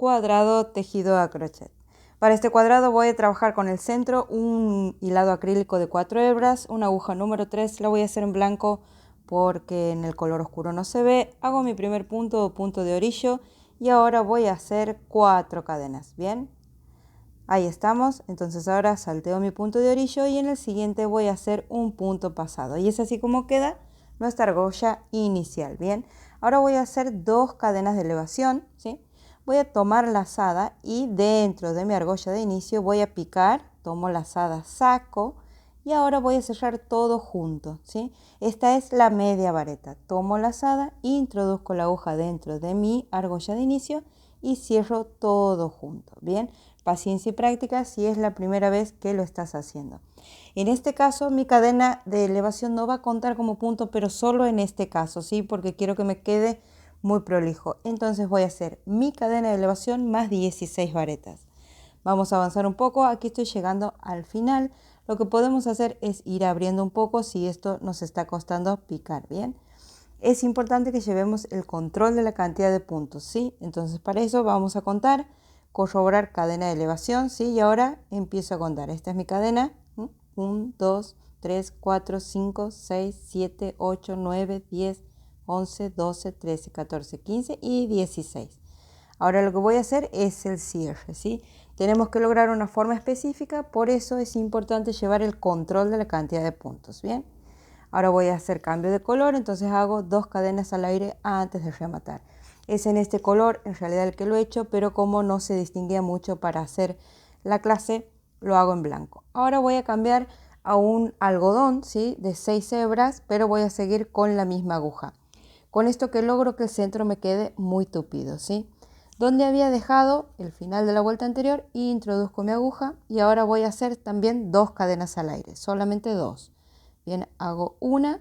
cuadrado tejido a crochet. Para este cuadrado voy a trabajar con el centro un hilado acrílico de 4 hebras, una aguja número 3, la voy a hacer en blanco porque en el color oscuro no se ve. Hago mi primer punto o punto de orillo y ahora voy a hacer 4 cadenas, ¿bien? Ahí estamos, entonces ahora salteo mi punto de orillo y en el siguiente voy a hacer un punto pasado. Y es así como queda nuestra argolla inicial, ¿bien? Ahora voy a hacer 2 cadenas de elevación, ¿sí? Voy a tomar lazada y dentro de mi argolla de inicio voy a picar, tomo lazada, saco y ahora voy a cerrar todo junto, ¿sí? Esta es la media vareta. Tomo lazada, introduzco la aguja dentro de mi argolla de inicio y cierro todo junto, ¿bien? Paciencia y práctica si es la primera vez que lo estás haciendo. En este caso mi cadena de elevación no va a contar como punto, pero solo en este caso, ¿sí? Porque quiero que me quede muy prolijo. Entonces voy a hacer mi cadena de elevación más 16 varetas. Vamos a avanzar un poco, aquí estoy llegando al final. Lo que podemos hacer es ir abriendo un poco si esto nos está costando picar, ¿bien? Es importante que llevemos el control de la cantidad de puntos, ¿sí? Entonces para eso vamos a contar, corroborar cadena de elevación, ¿sí? Y ahora empiezo a contar. Esta es mi cadena. 1, 2, 3, 4, 5, 6, 7, 8, 9, 10, 11, 12, 13, 14, 15 y 16. Ahora lo que voy a hacer es el cierre, ¿sí? Tenemos que lograr una forma específica, por eso es importante llevar el control de la cantidad de puntos, ¿bien? Ahora voy a hacer cambio de color, entonces hago 2 cadenas al aire antes de rematar. Es en este color en realidad el que lo he hecho, pero como no se distinguía mucho para hacer la clase, lo hago en blanco. Ahora voy a cambiar a un algodón, ¿sí? De 6 hebras, pero voy a seguir con la misma aguja. Con esto que logro que el centro me quede muy tupido, ¿sí? Donde había dejado el final de la vuelta anterior, introduzco mi aguja y ahora voy a hacer también 2 cadenas al aire, solamente 2. Bien, hago 1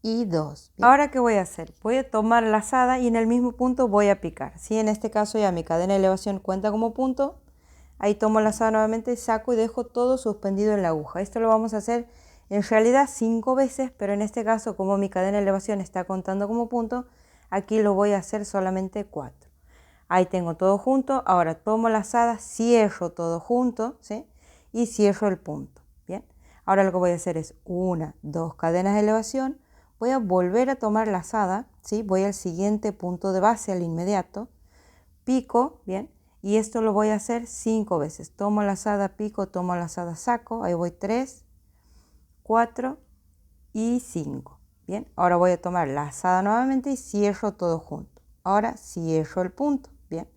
y 2. Bien. Ahora, ¿qué voy a hacer? Voy a tomar lazada y en el mismo punto voy a picar. Si en este caso ya mi cadena de elevación cuenta como punto, ahí tomo lazada nuevamente, saco y dejo todo suspendido en la aguja. Esto lo vamos a hacer en realidad 5 veces, pero en este caso como mi cadena de elevación está contando como punto, aquí lo voy a hacer solamente 4. Ahí tengo todo junto. Ahora tomo lazada, cierro todo junto, ¿sí? Y cierro el punto. Bien. Ahora lo que voy a hacer es 1, 2 cadenas de elevación. Voy a volver a tomar lazada, ¿sí? Voy al siguiente punto de base, al inmediato. Pico, bien. Y esto lo voy a hacer 5 veces. Tomo lazada, pico, tomo lazada, saco. Ahí voy 3, 4 y 5. Bien. Ahora voy a tomar lazada nuevamente y cierro todo junto. Ahora cierro el punto. Bien,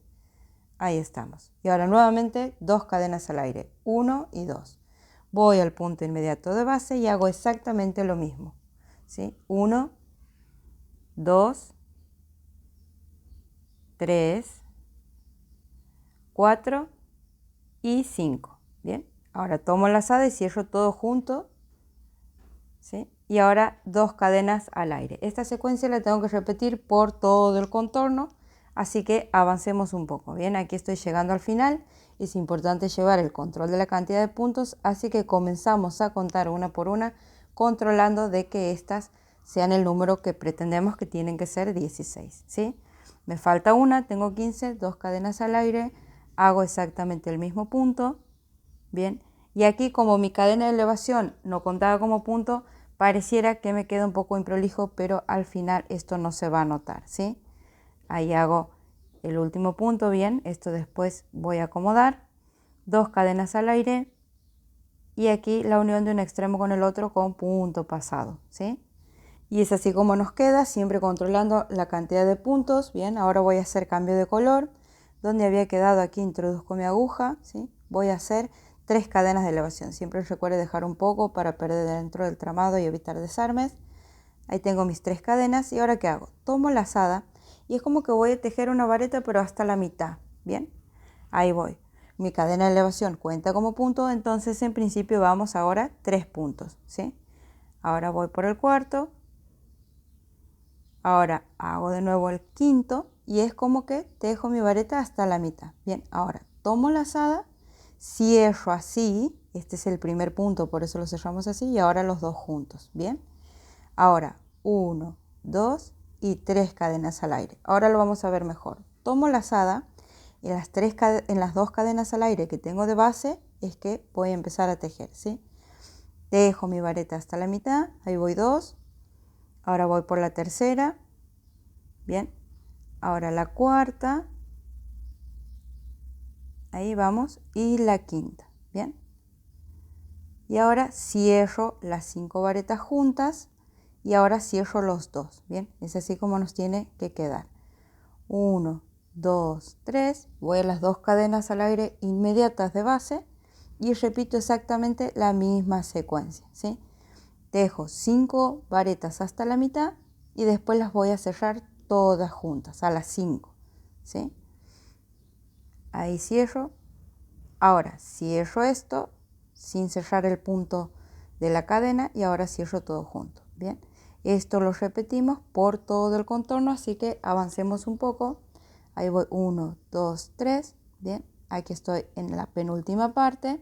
ahí estamos. Y ahora nuevamente 2 cadenas al aire, 1 y 2. Voy al punto inmediato de base y hago exactamente lo mismo, ¿sí? 1, 2, 3, 4 y 5. Bien, ahora tomo lazada y cierro todo junto, ¿sí? Y ahora 2 cadenas al aire. Esta secuencia la tengo que repetir por todo el contorno. Así que avancemos un poco. Bien, aquí estoy llegando al final. Es importante llevar el control de la cantidad de puntos, así que comenzamos a contar una por una, controlando de que estas sean el número que pretendemos, que tienen que ser 16, ¿sí? Me falta una, tengo 15, 2 cadenas al aire, hago exactamente el mismo punto. Bien, y aquí como mi cadena de elevación no contaba como punto, pareciera que me queda un poco improlijo, pero al final esto no se va a notar, ¿sí? Ahí hago el último punto, bien, esto después voy a acomodar, 2 cadenas al aire y aquí la unión de un extremo con el otro con punto pasado, ¿sí? Y es así como nos queda, siempre controlando la cantidad de puntos. Bien, ahora voy a hacer cambio de color, donde había quedado aquí introduzco mi aguja, ¿sí? Voy a hacer 3 cadenas de elevación, siempre recuerde dejar un poco para perder dentro del tramado y evitar desarmes. Ahí tengo mis 3 cadenas y ahora ¿qué hago? Tomo lazada y es como que voy a tejer una vareta pero hasta la mitad, ¿bien? Ahí voy. Mi cadena de elevación cuenta como punto, entonces en principio vamos ahora 3 puntos, ¿sí? Ahora voy por el cuarto, ahora hago de nuevo el quinto y es como que tejo mi vareta hasta la mitad. Bien, ahora tomo lazada, cierro así, este es el primer punto, por eso lo cerramos así y ahora los dos juntos, ¿bien? Ahora 1, 2 y 3 cadenas al aire. Ahora lo vamos a ver mejor. Tomo lazada en las 2 cadenas al aire que tengo de base es que voy a empezar a tejer, ¿sí? Dejo mi vareta hasta la mitad, ahí voy 2, ahora voy por la tercera, bien, ahora la cuarta, ahí vamos, y la quinta, bien. Y ahora cierro las 5 varetas juntas y ahora cierro los 2, bien, es así como nos tiene que quedar. 1, 2, 3, voy a las 2 cadenas al aire inmediatas de base y repito exactamente la misma secuencia, ¿sí? Dejo 5 varetas hasta la mitad y después las voy a cerrar todas juntas a las 5, ¿sí? Ahí cierro. Ahora cierro esto sin cerrar el punto de la cadena y ahora cierro todo junto, bien. Esto lo repetimos por todo el contorno, así que avancemos un poco. Ahí voy 1, 2, 3, bien. Aquí estoy en la penúltima parte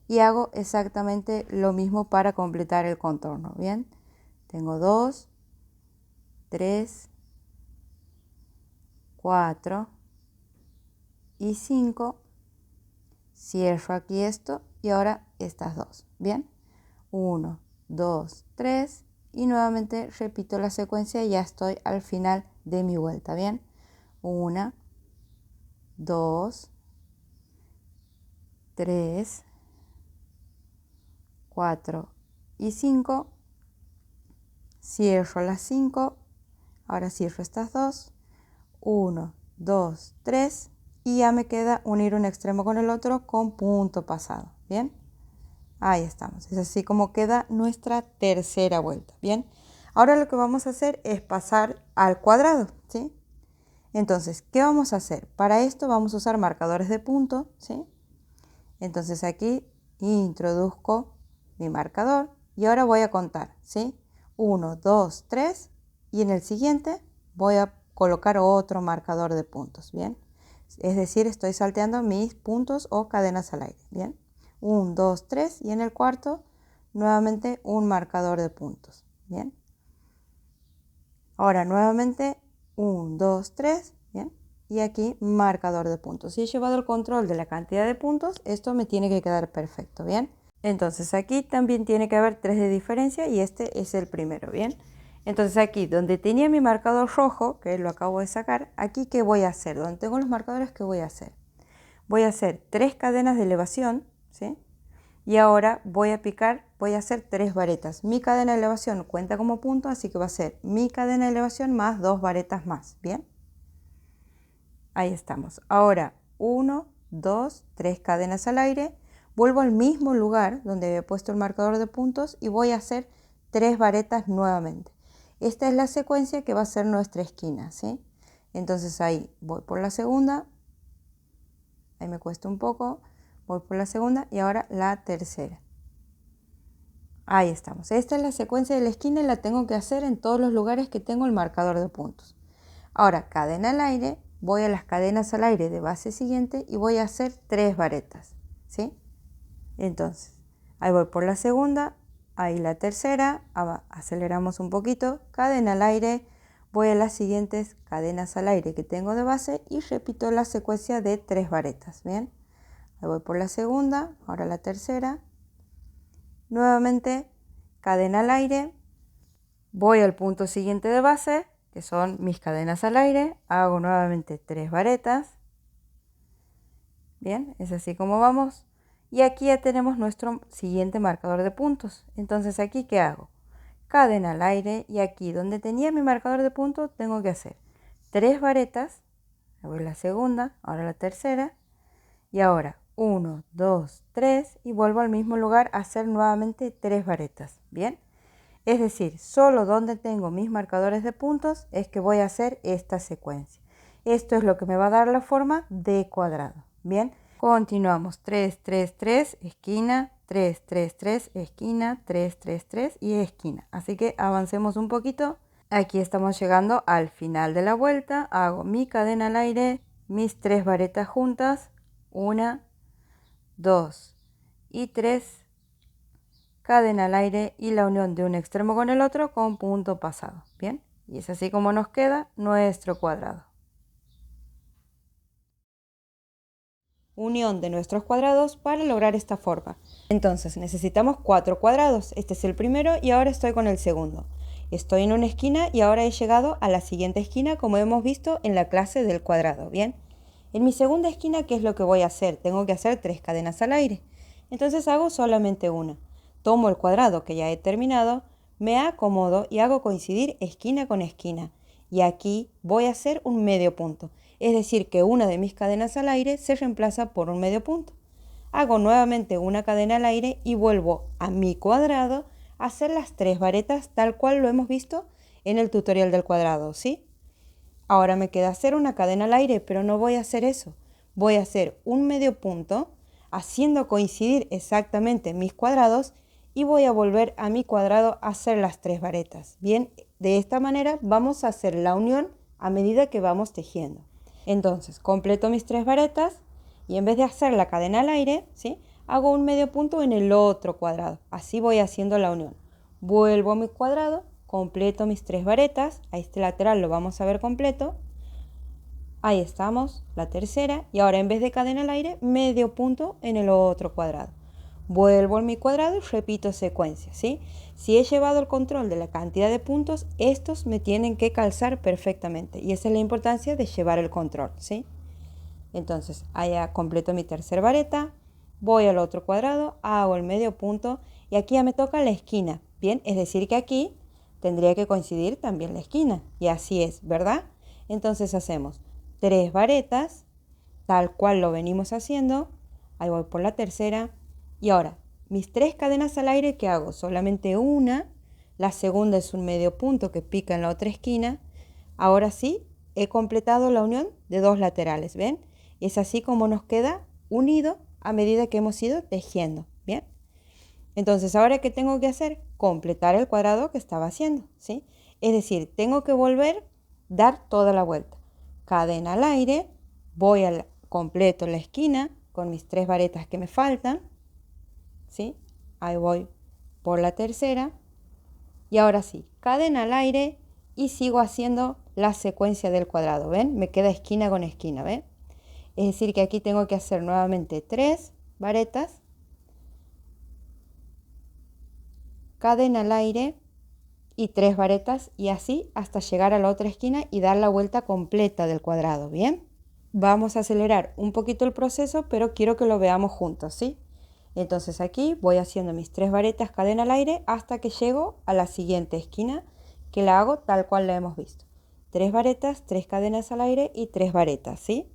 y hago exactamente lo mismo para completar el contorno, bien. Tengo 2, 3, 4 y 5. Cierro aquí esto y ahora estas 2, bien. 1, 2, 3 y nuevamente repito la secuencia y ya estoy al final de mi vuelta, bien. 1, 2, 3, 4 y 5. Cierro las 5, ahora cierro estas 2, 1, 2, 3 y ya me queda unir un extremo con el otro con punto pasado, bien. Ahí estamos, es así como queda nuestra tercera vuelta, bien. Ahora lo que vamos a hacer es pasar al cuadrado, ¿sí? Entonces, ¿qué vamos a hacer? Para esto vamos a usar marcadores de punto, ¿sí? Entonces aquí introduzco mi marcador y ahora voy a contar, ¿sí? 1, 2, 3 y en el siguiente voy a colocar otro marcador de puntos, ¿bien? Es decir, estoy salteando mis puntos o cadenas al aire, ¿bien? 1, 2, 3 y en el cuarto nuevamente un marcador de puntos, ¿bien? Ahora nuevamente 1, 2, 3, ¿bien? Y aquí marcador de puntos. Si he llevado el control de la cantidad de puntos, esto me tiene que quedar perfecto, ¿bien? Entonces aquí también tiene que haber 3 de diferencia y este es el primero, ¿bien? Entonces aquí donde tenía mi marcador rojo, que lo acabo de sacar, aquí ¿qué voy a hacer? Donde tengo los marcadores, ¿qué voy a hacer? Voy a hacer 3 cadenas de elevación, ¿sí? Y ahora voy a picar, voy a hacer 3 varetas. Mi cadena de elevación cuenta como punto, así que va a ser mi cadena de elevación más 2 varetas más, ¿bien? Ahí estamos. Ahora 1, 2, 3 cadenas al aire. Vuelvo al mismo lugar donde había puesto el marcador de puntos y voy a hacer 3 varetas nuevamente. Esta es la secuencia que va a ser nuestra esquina, ¿sí? Entonces ahí voy por la segunda, ahí me cuesta un poco, voy por la segunda y ahora la tercera. Ahí estamos. Esta es la secuencia de la esquina y la tengo que hacer en todos los lugares que tengo el marcador de puntos. Ahora, cadena al aire, voy a las cadenas al aire de base siguiente y voy a hacer 3 varetas, ¿sí? Entonces, ahí voy por la segunda, ahí la tercera, aceleramos un poquito, cadena al aire, voy a las siguientes cadenas al aire que tengo de base y repito la secuencia de 3 varetas, ¿bien? Ahí voy por la segunda, ahora la tercera, nuevamente cadena al aire, voy al punto siguiente de base, que son mis cadenas al aire, hago nuevamente 3 varetas, bien, es así como vamos, y aquí ya tenemos nuestro siguiente marcador de puntos. Entonces aquí, ¿qué hago? Cadena al aire y aquí donde tenía mi marcador de puntos tengo que hacer 3 varetas, voy la segunda, ahora la tercera, y ahora 1, 2, 3 y vuelvo al mismo lugar a hacer nuevamente 3 varetas, bien. Es decir, solo donde tengo mis marcadores de puntos es que voy a hacer esta secuencia. Esto es lo que me va a dar la forma de cuadrado. Bien, continuamos 3, 3, 3, esquina, 3, 3, 3, esquina, 3, 3, 3 y esquina. Así que avancemos un poquito. Aquí estamos llegando al final de la vuelta. Hago mi cadena al aire, mis 3 varetas juntas, 1, 2 y 3. Cadena al aire y la unión de un extremo con el otro con punto pasado, ¿bien? Y es así como nos queda nuestro cuadrado. unión de nuestros cuadrados para lograr esta forma. Entonces necesitamos 4 cuadrados. Este es el primero y ahora estoy con el segundo. Estoy en una esquina y ahora he llegado a la siguiente esquina, como hemos visto en la clase del cuadrado. Bien, en mi segunda esquina, ¿qué es lo que voy a hacer? Tengo que hacer 3 cadenas al aire. Entonces hago solamente una. Tomo el cuadrado que ya he terminado, me acomodo y hago coincidir esquina con esquina. Y aquí voy a hacer un medio punto. Es decir, que una de mis cadenas al aire se reemplaza por un medio punto. Hago nuevamente una cadena al aire y vuelvo a mi cuadrado a hacer las 3 varetas tal cual lo hemos visto en el tutorial del cuadrado, ¿sí? Ahora me queda hacer una cadena al aire, pero no voy a hacer eso. Voy a hacer un medio punto haciendo coincidir exactamente mis cuadrados y voy a volver a mi cuadrado a hacer las 3 varetas. Bien, de esta manera vamos a hacer la unión a medida que vamos tejiendo. Entonces, completo mis 3 varetas y en vez de hacer la cadena al aire, ¿sí?, hago un medio punto en el otro cuadrado. Así voy haciendo la unión. Vuelvo a mi cuadrado, completo mis 3 varetas. A este lateral lo vamos a ver completo. Ahí estamos, la tercera. Y ahora en vez de cadena al aire, medio punto en el otro cuadrado. Vuelvo a mi cuadrado y repito secuencia, ¿sí? Si he llevado el control de la cantidad de puntos, estos me tienen que calzar perfectamente. Y esa es la importancia de llevar el control, ¿sí? Entonces, allá completo mi tercera vareta, voy al otro cuadrado, hago el medio punto y aquí ya me toca la esquina. Bien, es decir que aquí tendría que coincidir también la esquina. Y así es, ¿verdad? Entonces hacemos 3 varetas, tal cual lo venimos haciendo. Ahí voy por la tercera. Y ahora, mis 3 cadenas al aire que hago, solamente una. La segunda es un medio punto que pica en la otra esquina. Ahora sí, he completado la unión de 2 laterales, ¿ven? Es así como nos queda unido a medida que hemos ido tejiendo, ¿bien? Entonces, ¿ahora qué tengo que hacer? Completar el cuadrado que estaba haciendo, ¿sí? Es decir, tengo que volver, dar toda la vuelta. Cadena al aire, voy al completo la esquina con mis 3 varetas que me faltan, ¿sí? Ahí voy por la tercera. Y ahora sí, cadena al aire y sigo haciendo la secuencia del cuadrado, ¿ven? Me queda esquina con esquina, ¿ven? Es decir que aquí tengo que hacer nuevamente 3 varetas, cadena al aire y 3 varetas y así hasta llegar a la otra esquina y dar la vuelta completa del cuadrado, ¿bien? Vamos a acelerar un poquito el proceso, pero quiero que lo veamos juntos, ¿sí? Entonces aquí voy haciendo mis 3 varetas, cadena al aire, hasta que llego a la siguiente esquina, que la hago tal cual la hemos visto. 3 varetas, 3 cadenas al aire y 3 varetas, ¿sí?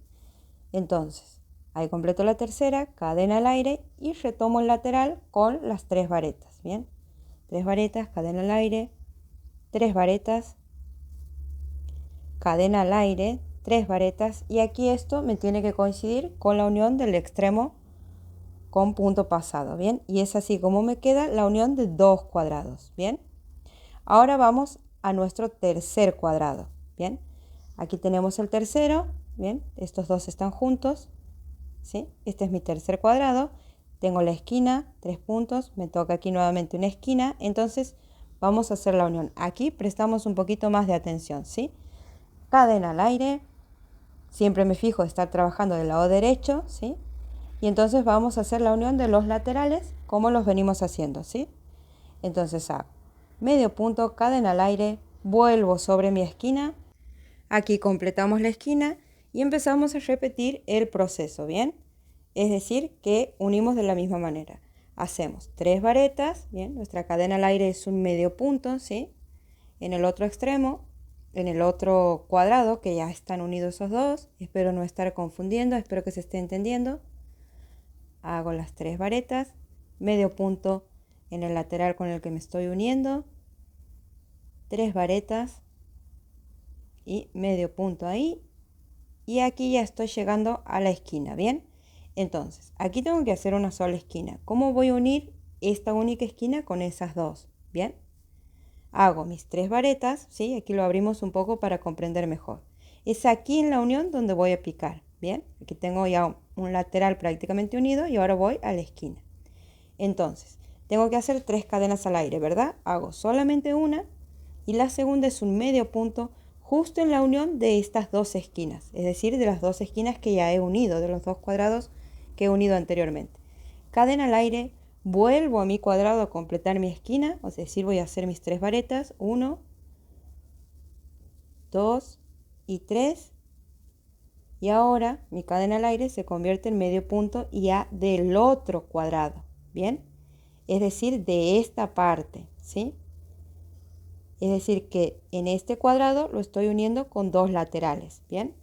Entonces, ahí completo la tercera, cadena al aire y retomo el lateral con las 3 varetas, ¿bien? 3 varetas, cadena al aire, 3 varetas, cadena al aire, 3 varetas y aquí esto me tiene que coincidir con la unión del extremo con punto pasado, ¿bien? Y es así como me queda la unión de 2 cuadrados, ¿bien? Ahora vamos a nuestro tercer cuadrado, ¿bien? Aquí tenemos el tercero, ¿bien? Estos dos están juntos, ¿sí? Este es mi tercer cuadrado. Tengo la esquina, 3 puntos, me toca aquí nuevamente una esquina, entonces vamos a hacer la unión. Aquí prestamos un poquito más de atención, ¿sí? Cadena al aire, siempre me fijo de estar trabajando del lado derecho, ¿sí? Y entonces vamos a hacer la unión de los laterales como los venimos haciendo, ¿sí? Entonces hago medio punto, cadena al aire, vuelvo sobre mi esquina, aquí completamos la esquina y empezamos a repetir el proceso, ¿bien? Es decir, que unimos de la misma manera. Hacemos 3 varetas, ¿bien? Nuestra cadena al aire es un medio punto, ¿sí? En el otro extremo, en el otro cuadrado, que ya están unidos esos dos, espero no estar confundiendo, espero que se esté entendiendo. Hago las 3 varetas, medio punto en el lateral con el que me estoy uniendo, 3 varetas y medio punto ahí. Y aquí ya estoy llegando a la esquina, ¿bien? Entonces, aquí tengo que hacer una sola esquina. ¿Cómo voy a unir esta única esquina con esas dos? ¿Bien? Hago mis 3 varetas, ¿sí? Aquí lo abrimos un poco para comprender mejor. Es aquí en la unión donde voy a picar, ¿bien? Aquí tengo ya un lateral prácticamente unido y ahora voy a la esquina. Entonces, tengo que hacer 3 cadenas al aire, ¿verdad? Hago solamente una y la segunda es un medio punto justo en la unión de estas dos esquinas, es decir, de las dos esquinas que ya he unido, de los 2 cuadrados que he unido anteriormente. Cadena al aire, vuelvo a mi cuadrado a completar mi esquina, es decir, voy a hacer mis 3 varetas, 1, 2 y 3. Y ahora mi cadena al aire se convierte en medio punto ya del otro cuadrado, ¿bien? Es decir, de esta parte, ¿sí? Es decir, que en este cuadrado lo estoy uniendo con 2 laterales, ¿bien?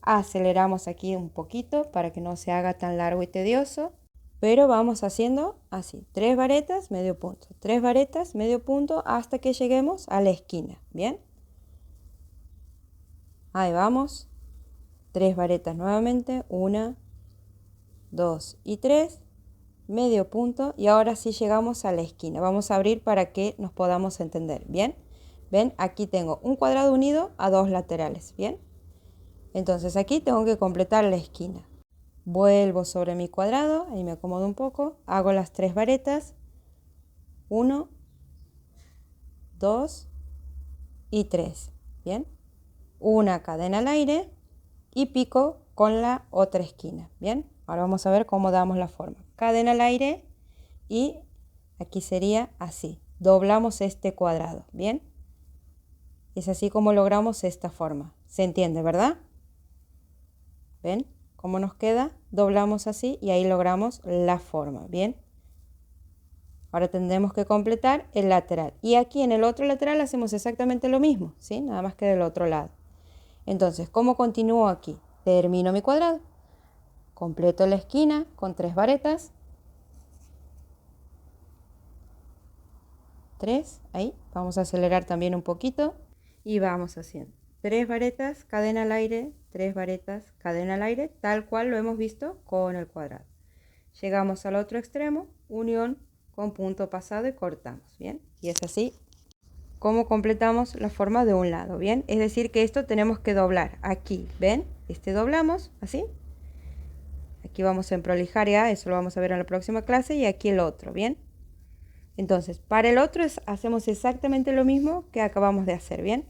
Aceleramos aquí un poquito para que no se haga tan largo y tedioso, pero vamos haciendo así, 3 varetas, medio punto, 3 varetas, medio punto, hasta que lleguemos a la esquina, ¿bien? Ahí vamos, 3 varetas nuevamente, 1, 2 y 3, medio punto, y ahora sí llegamos a la esquina. Vamos a abrir para que nos podamos entender, ¿bien? ¿Ven? Aquí tengo un cuadrado unido a 2 laterales, ¿bien? Entonces aquí tengo que completar la esquina. Vuelvo sobre mi cuadrado, ahí me acomodo un poco, hago las 3 varetas, 1, 2 y 3, ¿bien? Una cadena al aire y pico con la otra esquina, ¿bien? Ahora vamos a ver cómo damos la forma. Cadena al aire y aquí sería así. Doblamos este cuadrado, ¿bien? Es así como logramos esta forma. ¿Se entiende, verdad? ¿Ven cómo nos queda? Doblamos así y ahí logramos la forma, ¿bien? Ahora tendremos que completar el lateral. Y aquí en el otro lateral hacemos exactamente lo mismo, ¿sí? Nada más que del otro lado. Entonces, ¿cómo continúo aquí? Termino mi cuadrado. Completo la esquina con 3 varetas. 3, ahí. Vamos a acelerar también un poquito. Y vamos haciendo 3 varetas, cadena al aire, 3 varetas, cadena al aire, tal cual lo hemos visto con el cuadrado. Llegamos al otro extremo, unión con punto pasado y cortamos, ¿bien? Y es así como completamos la forma de un lado, ¿bien? Es decir que esto tenemos que doblar aquí, ¿ven? Este doblamos, así. Aquí vamos a emprolijar ya, eso lo vamos a ver en la próxima clase, y aquí el otro, ¿bien? Entonces, para el otro hacemos exactamente lo mismo que acabamos de hacer, ¿bien?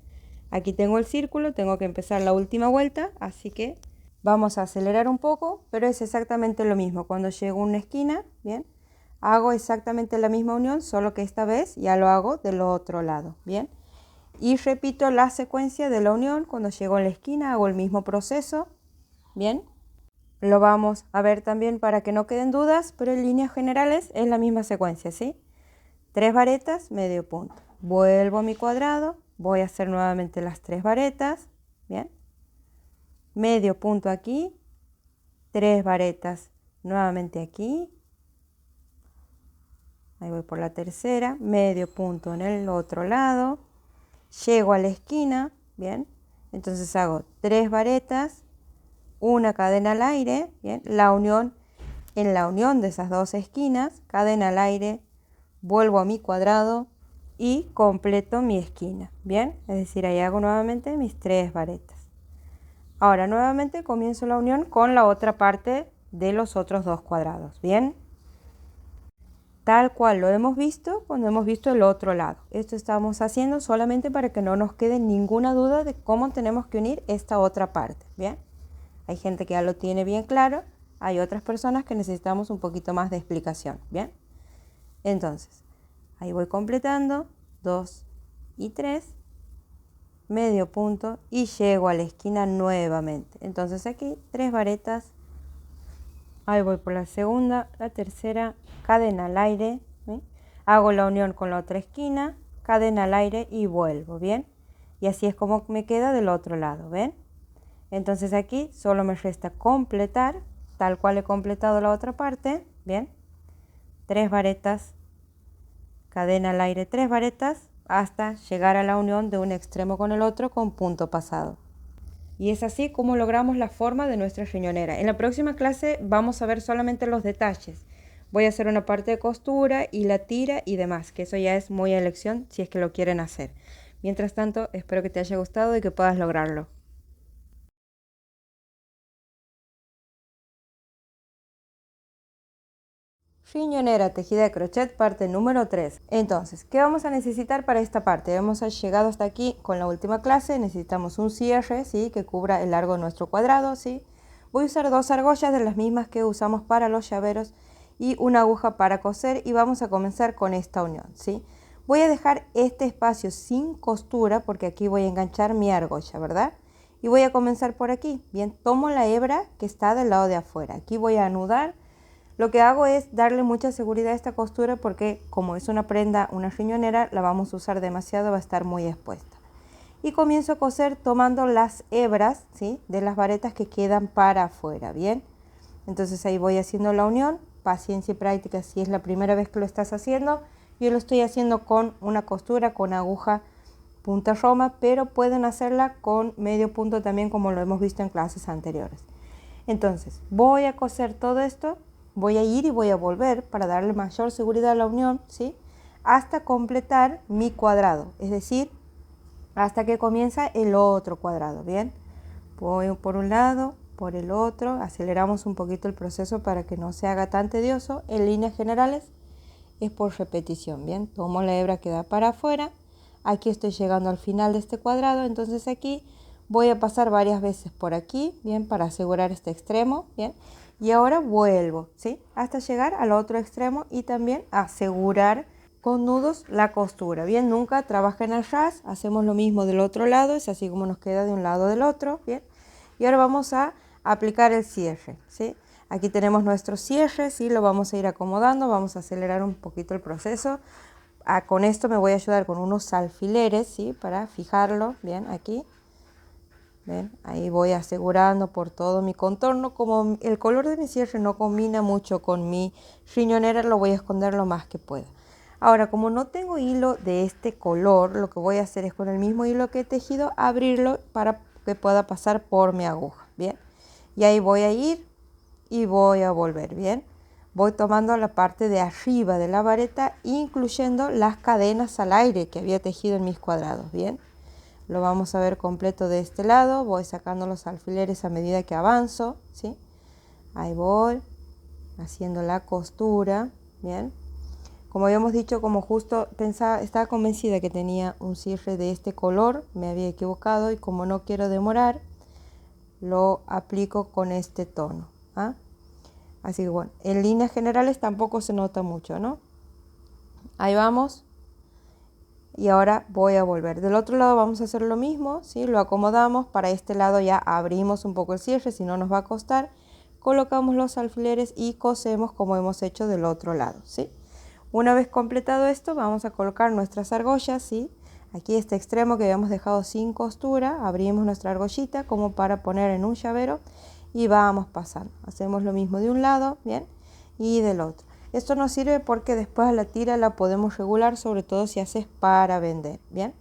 Aquí tengo el círculo, tengo que empezar la última vuelta, así que vamos a acelerar un poco, pero es exactamente lo mismo. Cuando llego a una esquina, ¿bien? Hago exactamente la misma unión, solo que esta vez ya lo hago del otro lado, ¿bien? Y repito la secuencia de la unión. Cuando llego a la esquina hago el mismo proceso, ¿bien? Lo vamos a ver también para que no queden dudas, pero en líneas generales es la misma secuencia, ¿sí? 3 varetas, medio punto. Vuelvo a mi cuadrado, voy a hacer nuevamente las 3 varetas, ¿bien? Medio punto aquí, 3 varetas nuevamente aquí. Ahí voy por la tercera, medio punto en el otro lado. Llego a la esquina, ¿bien? Entonces hago 3 varetas, una cadena al aire, ¿bien? La unión, en la unión de esas dos esquinas, cadena al aire, vuelvo a mi cuadrado y completo mi esquina, ¿bien? Es decir, ahí hago nuevamente mis 3 varetas. Ahora nuevamente comienzo la unión con la otra parte de los otros 2 cuadrados, ¿bien? Tal cual lo hemos visto cuando hemos visto el otro lado. Esto estamos haciendo solamente para que no nos quede ninguna duda de cómo tenemos que unir esta otra parte, ¿bien? Hay gente que ya lo tiene bien claro, hay otras personas que necesitamos un poquito más de explicación, ¿bien? Entonces, ahí voy completando, 2 y 3, medio punto y llego a la esquina nuevamente. Entonces aquí 3 varetas, ahí voy por la segunda, la tercera, cadena al aire, ¿sí? Hago la unión con la otra esquina, cadena al aire y vuelvo, ¿bien? Y así es como me queda del otro lado, ¿ven? Entonces aquí solo me resta completar, tal cual he completado la otra parte, ¿bien? 3 varetas, cadena al aire, 3 varetas, hasta llegar a la unión de un extremo con el otro con punto pasado. Y es así como logramos la forma de nuestra riñonera. En la próxima clase vamos a ver solamente los detalles. Voy a hacer una parte de costura y la tira y demás, que eso ya es muy a elección si es que lo quieren hacer. Mientras tanto, espero que te haya gustado y que puedas lograrlo. Riñonera tejida de crochet, parte número 3. Entonces, ¿qué vamos a necesitar para esta parte? Hemos llegado hasta aquí con la última clase. Necesitamos un cierre, ¿sí? Que cubra el largo de nuestro cuadrado, ¿sí? Voy a usar 2 argollas de las mismas que usamos para los llaveros y una aguja para coser y vamos a comenzar con esta unión, ¿sí? Voy a dejar este espacio sin costura porque aquí voy a enganchar mi argolla, ¿verdad? Y voy a comenzar por aquí. Bien, tomo la hebra que está del lado de afuera. Aquí voy a anudar. Lo que hago es darle mucha seguridad a esta costura porque como es una prenda, una riñonera, la vamos a usar demasiado, va a estar muy expuesta. Y comienzo a coser tomando las hebras, ¿sí?, de las varetas que quedan para afuera, ¿bien? Entonces ahí voy haciendo la unión, paciencia y práctica si es la primera vez que lo estás haciendo. Yo lo estoy haciendo con una costura, con aguja punta roma, pero pueden hacerla con medio punto también como lo hemos visto en clases anteriores. Entonces voy a coser todo esto. Voy a ir y voy a volver para darle mayor seguridad a la unión, ¿sí?, hasta completar mi cuadrado, es decir, hasta que comienza el otro cuadrado, ¿bien? Voy por un lado, por el otro, aceleramos un poquito el proceso para que no se haga tan tedioso. En líneas generales es por repetición, ¿bien? Tomo la hebra que da para afuera, aquí estoy llegando al final de este cuadrado, entonces aquí voy a pasar varias veces por aquí, ¿bien?, para asegurar este extremo, ¿bien? Y ahora vuelvo, ¿sí?, hasta llegar al otro extremo y también asegurar con nudos la costura, ¿bien? Nunca trabajen al ras, hacemos lo mismo del otro lado, es así como nos queda de un lado del otro, ¿bien? Y ahora vamos a aplicar el cierre, ¿sí? Aquí tenemos nuestro cierre, ¿sí?, lo vamos a ir acomodando, vamos a acelerar un poquito el proceso. Con esto me voy a ayudar con unos alfileres, ¿sí?, para fijarlo, ¿bien?, aquí. ¿Ven? Ahí voy asegurando por todo mi contorno. Como el color de mi cierre no combina mucho con mi riñonera, lo voy a esconder lo más que pueda. Ahora, como no tengo hilo de este color, lo que voy a hacer es con el mismo hilo que he tejido, abrirlo para que pueda pasar por mi aguja, ¿bien? Y ahí voy a ir y voy a volver, ¿bien? Voy tomando la parte de arriba de la vareta, incluyendo las cadenas al aire que había tejido en mis cuadrados, ¿bien? Lo vamos a ver completo de este lado. Voy sacando los alfileres a medida que avanzo, ¿sí? Ahí voy haciendo la costura, ¿bien? Como habíamos dicho, como justo estaba convencida que tenía un cierre de este color, me había equivocado y como no quiero demorar, lo aplico con este tono, ¿ah? Así que bueno, en líneas generales tampoco se nota mucho, ¿no? Ahí vamos. Y ahora voy a volver. Del otro lado vamos a hacer lo mismo, ¿sí? Lo acomodamos. Para este lado ya abrimos un poco el cierre, si no nos va a costar. Colocamos los alfileres y cosemos como hemos hecho del otro lado, ¿sí? Una vez completado esto, vamos a colocar nuestras argollas, ¿sí? Aquí este extremo que habíamos dejado sin costura, abrimos nuestra argollita como para poner en un llavero y vamos pasando. Hacemos lo mismo de un lado, ¿bien? Y del otro. Esto nos sirve porque después a la tira la podemos regular, sobre todo si haces para vender, ¿bien?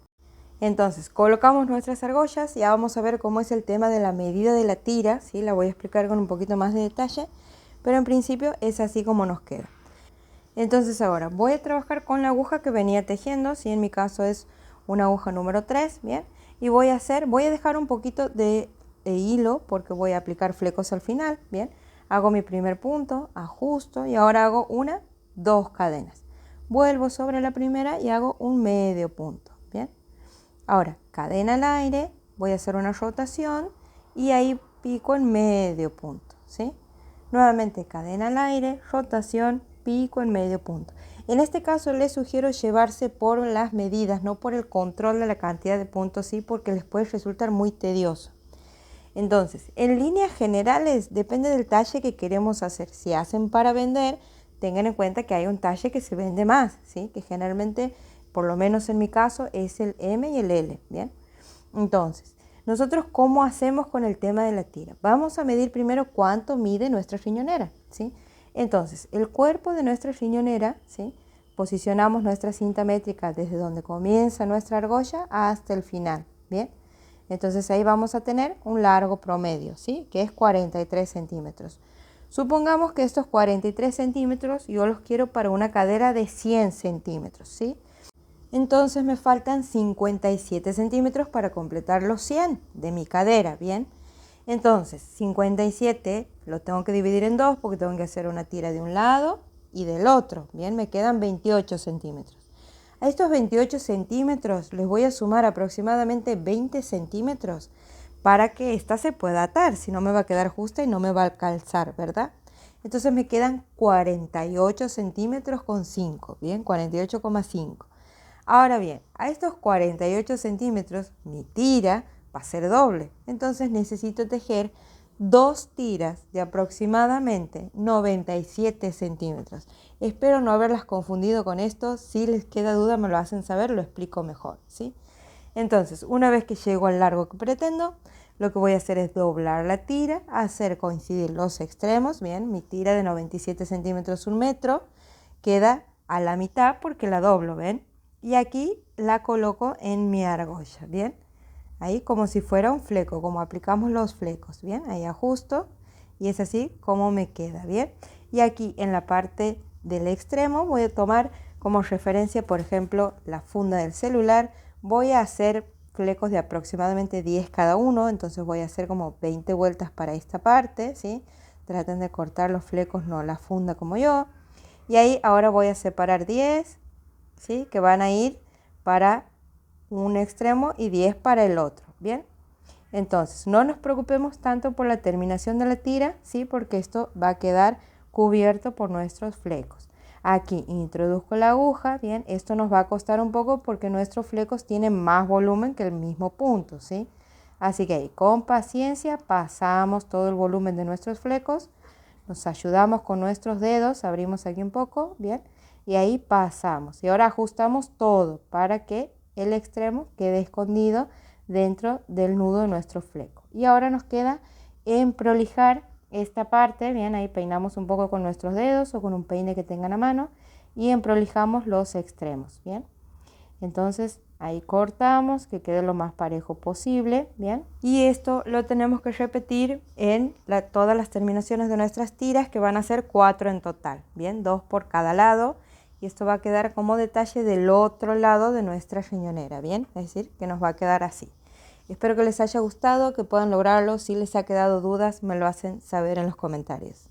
Entonces, colocamos nuestras argollas y ya vamos a ver cómo es el tema de la medida de la tira, ¿sí? La voy a explicar con un poquito más de detalle, pero en principio es así como nos queda. Entonces ahora voy a trabajar con la aguja que venía tejiendo, ¿sí? En mi caso es una aguja número 3, ¿bien? Y voy a dejar un poquito de hilo porque voy a aplicar flecos al final, ¿bien? Hago mi primer punto, ajusto y ahora hago dos cadenas. Vuelvo sobre la primera y hago un medio punto, ¿bien? Ahora, cadena al aire, voy a hacer una rotación y ahí pico en medio punto, ¿sí? Nuevamente cadena al aire, rotación, pico en medio punto. En este caso les sugiero llevarse por las medidas, no por el control de la cantidad de puntos, ¿sí? Porque les puede resultar muy tedioso. Entonces, en líneas generales, depende del talle que queremos hacer. Si hacen para vender, tengan en cuenta que hay un talle que se vende más, ¿sí? Que generalmente, por lo menos en mi caso, es el M y el L, ¿bien? Entonces, nosotros, ¿cómo hacemos con el tema de la tira? Vamos a medir primero cuánto mide nuestra riñonera, ¿sí? Entonces, el cuerpo de nuestra riñonera, ¿sí? Posicionamos nuestra cinta métrica desde donde comienza nuestra argolla hasta el final, ¿bien? Entonces ahí vamos a tener un largo promedio, ¿sí? Que es 43 centímetros. Supongamos que estos 43 centímetros yo los quiero para una cadera de 100 centímetros, ¿sí? Entonces me faltan 57 centímetros para completar los 100 de mi cadera, ¿bien? Entonces 57 lo tengo que dividir en dos porque tengo que hacer una tira de un lado y del otro, ¿bien? Me quedan 28 centímetros. A estos 28 centímetros les voy a sumar aproximadamente 20 centímetros para que esta se pueda atar, si no me va a quedar justa y no me va a calzar, ¿verdad? Entonces me quedan 48 centímetros con 5, ¿bien? 48,5. Ahora bien, a estos 48 centímetros mi tira va a ser doble, entonces necesito tejer 2 tiras de aproximadamente 97 centímetros. Espero no haberlas confundido con esto. Si les queda duda me lo hacen saber, lo explico mejor, ¿sí? Entonces, una vez que llego al largo que pretendo, lo que voy a hacer es doblar la tira, hacer coincidir los extremos. Bien, mi tira de 97 centímetros, 1 metro, queda a la mitad porque la doblo, ¿ven? Y aquí la coloco en mi argolla, ¿bien? Ahí como si fuera un fleco, como aplicamos los flecos, ¿bien? Ahí ajusto y es así como me queda, ¿bien? Y aquí en la parte del extremo voy a tomar como referencia, por ejemplo, la funda del celular. Voy a hacer flecos de aproximadamente 10 cada uno, entonces voy a hacer como 20 vueltas para esta parte, ¿sí? Traten de cortar los flecos, no la funda como yo. Y ahí ahora voy a separar 10, ¿sí? Que van a ir para un extremo y 10 para el otro, ¿bien? Entonces, no nos preocupemos tanto por la terminación de la tira, ¿sí? Porque esto va a quedar cubierto por nuestros flecos. Aquí introduzco la aguja, ¿bien? Esto nos va a costar un poco porque nuestros flecos tienen más volumen que el mismo punto, ¿sí? Así que ahí, con paciencia, pasamos todo el volumen de nuestros flecos, nos ayudamos con nuestros dedos, abrimos aquí un poco, ¿bien? Y ahí pasamos. Y ahora ajustamos todo para que el extremo quede escondido dentro del nudo de nuestro fleco. Y ahora nos queda emprolijar esta parte, bien, ahí peinamos un poco con nuestros dedos o con un peine que tengan a mano y emprolijamos los extremos, bien. Entonces ahí cortamos que quede lo más parejo posible, bien. Y esto lo tenemos que repetir en todas las terminaciones de nuestras tiras, que van a ser 4 en total, bien, 2 por cada lado. Y esto va a quedar como detalle del otro lado de nuestra riñonera, bien, es decir, que nos va a quedar así. Espero que les haya gustado, que puedan lograrlo. Si les ha quedado dudas, me lo hacen saber en los comentarios.